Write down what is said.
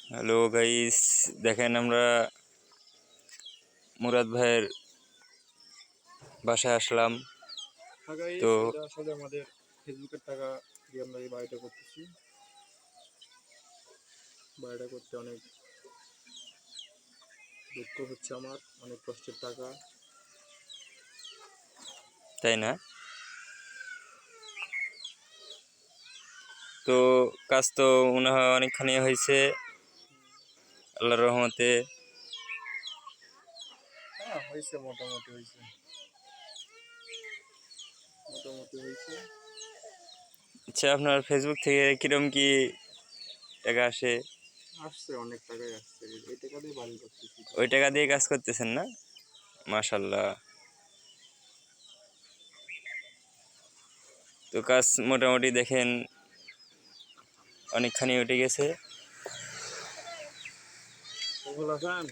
Hello guys, দেখেন আমরা মুরাদ ভাইয়ের বাসায় আসলাম। হ্যাঁ গাইস, তো এটা আসলে আমাদের ফেসবুকের টাকা দিয়ে আমরা এই বাড়িটা করতেছি। বাড়িটা করতে অনেক দুঃখ হচ্ছে, আমার অনেক কষ্টের টাকা। তাই না? তো কাজ তো মনে হয় অনেকখানি হয়েছে আল্লাহর রহমতে। হ্যাঁ হয়েছে, মোটামুটি হয়েছে, মোটামুটি হয়েছে। আচ্ছা, আপনার ফেসবুক থেকে কিরম কি টাকা আসে? আসছে, অনেক টাকাই আসছে, এই টাকা দিয়ে বাড়ি করতেছি। ওই টাকা দিয়ে কাজ করতেছেন না? মাশাল্লাহ। তো কাজ মোটামুটি দেখেন অনেকখানি উঠে গেছে। ওগুলো খান।